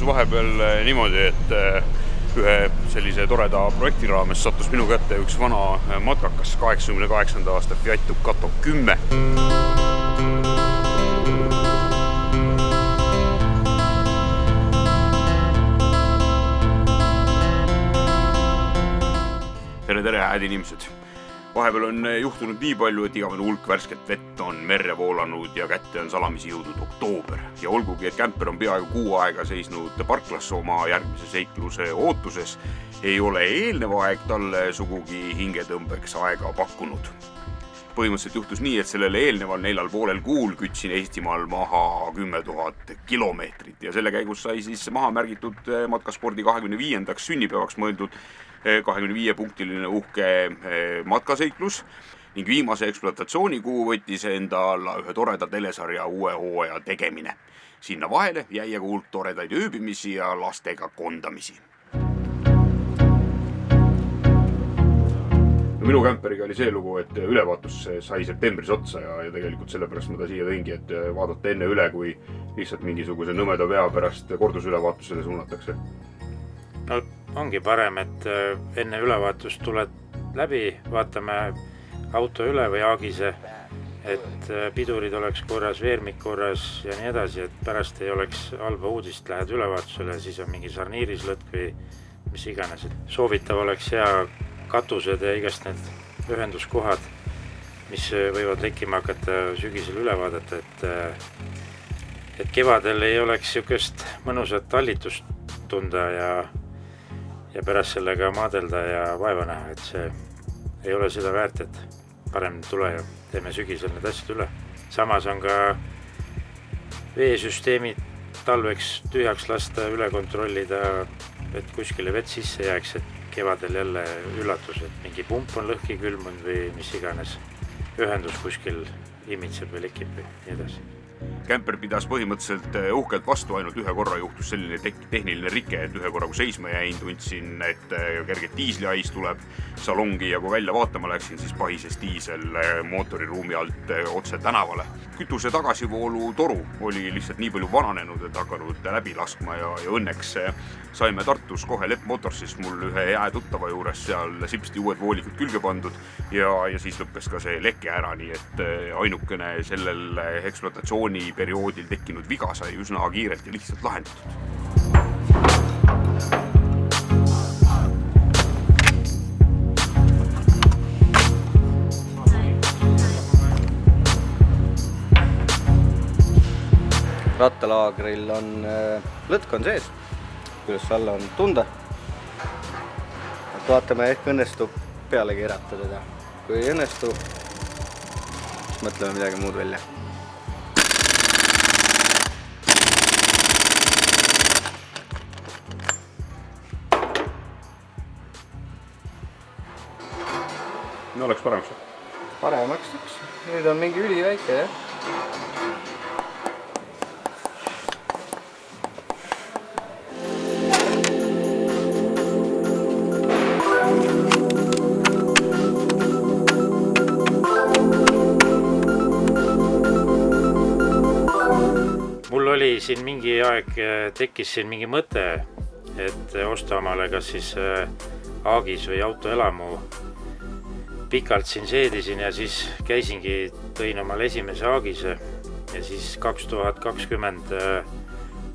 juhtus vahepeal niimoodi, et ühe sellise toreda projekti raames sattus minu kätte üks vana matrakas 88. aasta Fiat Ducato 10. Tere, hääd inimesed! Vahepeal on juhtunud nii palju, et igavene hulk värsket vett on merre voolanud ja kätte on salamisi jõudnud oktoober. Ja olgugi, et kämper on peaaegu 6 aega seisnud parklas oma järgmise seikluse ootuses, ei ole eelnev aeg talle sugugi hingetõmbeks aega pakkunud. Põhimõtteliselt juhtus nii, et sellele eelneval 4,5 kuul kütsin Eestimaal maha 10 000 kilomeetrit ja selle käigus sai siis maha märgitud matkaspordi 25. sünnipäevaks mõeldud 25-punktiline uhke matkaseiklus ning viimase ekspluatatsioonikuu võttis enda alla ühe toreda telesarja uue hooaja tegemine. Sinna vahele jäi aga hulk toredaid ööbimisi ja lastega kondamisi. Minu kämperiga oli see lugu, et ülevaatus sai septembris otsa ja tegelikult sellepärast ma ta siia tõingi, et vaadata enne üle, kui lihtsalt mingisuguse nõmeda vea pärast kordusülevaatusele suunatakse. No ongi parem, et enne ülevaatust tuled läbi, vaatame auto üle või aagise, et pidurid oleks korras, veermik korras ja nii edasi, et pärast ei oleks halba uudist, lähed ülevaatusele ja siis on mingi sarniirislõtk või mis iganes. Soovitav oleks hea katused ja igast need ühenduskohad, mis võivad tekkima hakata sügisel üle vaadata, et kevadel ei oleks niisugust mõnusat tallitust tunda ja pärast sellega maadelda ja vaeva näha, et see ei ole seda väärt, et parem tule ja teeme sügisel need asjad üle. Samas on ka veesüsteemid talveks tühjaks lasta, üle kontrollida, et kuskile vett sisse jääks, et kevadel jälle üllatus, et mingi pump on lõhki külmunud või mis iganes ühendus kuskil imitseb või lekib või nii edasi. Kämper pidas põhimõtteliselt uhkelt vastu, ainult ühe korra juhtus selline tehniline rike, et ühe korra kui seisma jäin, tundsin, et kerget diisliais tuleb salongi ja kui välja vaatama läksin, siis pahises diisel mootoriruumi alt otse tänavale. Kütuse tagasivoolu toru oli lihtsalt nii palju vananenud, et hakanud läbi laskma ja õnneks saime Tartus kohe Lepp Motorsis mul ühe hea tuttava juures seal sipsti uued voolikud külge pandud ja siis lõppes ka see leke ära, nii et ainukene sellel ekspluatatsiooni perioodil tekkinud viga sai üsna kiirelt ja lihtsalt lahendatud. Rattalaagril on lõtk on sees, kuidas alla on tunda. Vaatame, ehk õnnestub peale keerata teda. Kui ei õnnestu, siis mõtleme midagi muud välja. No oleks paremaks? Paremaks üks. Nüüd on mingi üliväike, jah? Mul oli siin mingi aeg, tekkis siin mingi mõte, et osta omale kas siis aagis või autoelamu. Pikalt siin seedisin ja siis käisingi, tõin omale esimese aagise ja siis 2020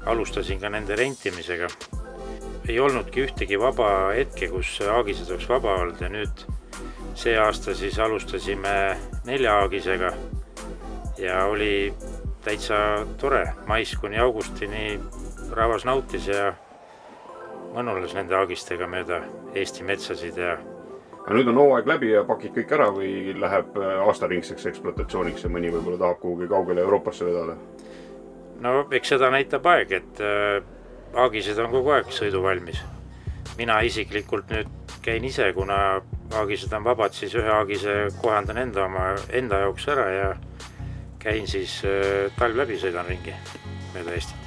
alustasin ka nende rentimisega. Ei olnudki ühtegi vaba hetke, kus aagised oleks vaba olnud ja nüüd see aasta siis alustasime 4 aagisega ja oli täitsa tore. Mais kuni augustini rahvas nautis ja mõnulas nende aagistega mööda Eesti metsasid ja Aga nüüd on hooaeg läbi ja pakid kõik ära või läheb aastaringseks ekspluatatsiooniks ja mõni võib-olla tahab kuhugi kaugele Euroopasse vedada? No eks seda näitab aeg, et aagised on kogu aeg sõidu valmis. Mina isiklikult nüüd käin ise, kuna aagised on vabad, siis ühe aagise kohandan enda jaoks ära ja käin siis talv läbi, sõidan ringi mööda Eestit.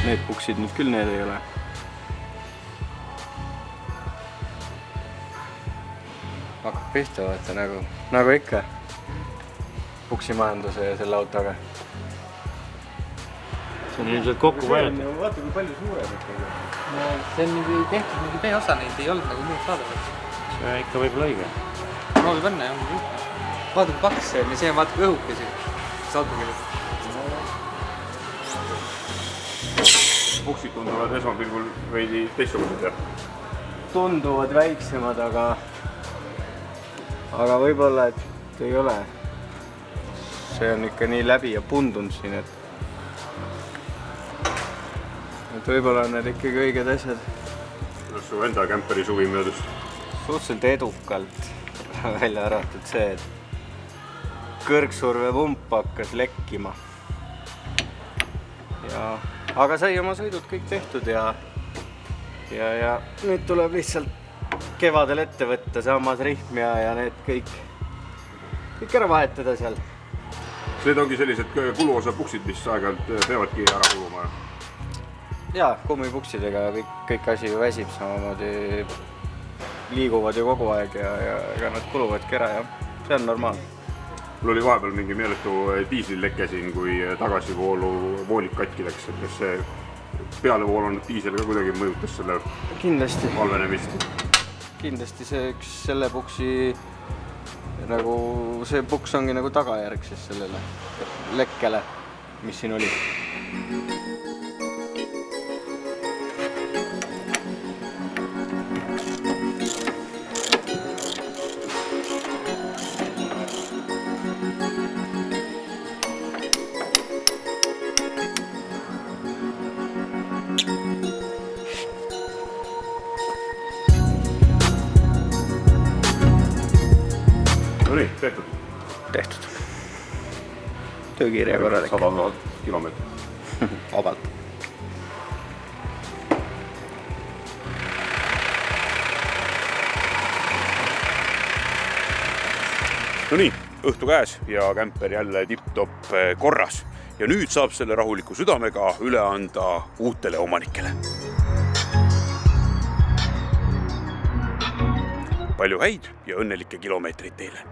Need puksid nüüd küll need ei ole. Hakkab pihta vaata nagu ikka puksimajanduse ja selle autoga. see on ilmselt kokku vajutud. Vaata kui palju suurem ikkagi. No, see on mingi tehtud mingi B-osa, neid ei olnud nagu muud saadavat. See ikka võib olla õige. Proovi panna ja on lihtne. Vaata kui paks see on ja see on vaata kui õhukesi. Salpakirjad. Puksid tunduvad esmapilgul veidi teistsugused ja tunduvad väiksemad, aga võib-olla, et ei ole. See on ikka nii läbi ja pundunud siin, et võib-olla on need ikkagi õiged asjad. kuidas su enda kämperi suvi möödus? Suhteliselt edukalt, välja arvatud see, et kõrgsurvepump hakkas lekkima. Aga sai oma sõidud kõik tehtud ja nüüd tuleb lihtsalt kevadel ette võtta sammas rihm ja need kõik ära vahetada seal. Need ongi sellised kuluosa puksid, mis aeg-ajalt peavadki ära kuluma. Jaa, kummipuksidega kõik asi ju väsib samamoodi, liiguvad ju kogu aeg ja ega nad kuluvadki ära ja see on normaalne. Mul oli vahepeal mingi meeletu diislileke siin, kui tagasivoolu voolik katki läks, et kas see pealevoolanud diisel ka kuidagi mõjutas selle halvenemist? Kindlasti see üks selle puksi, nagu see puks ongi nagu tagajärg siis sellele lekkele, mis siin oli. No nii, tehtud. Tehtud. Töökiirja korralik. 100 000 kilomeetrit. Vabalt. No nii, õhtu käes ja kämper jälle tipp-topp korras. Ja nüüd saab selle rahuliku südamega üle anda uutele omanikele. Palju häid ja õnnelikke kilomeetreid teile!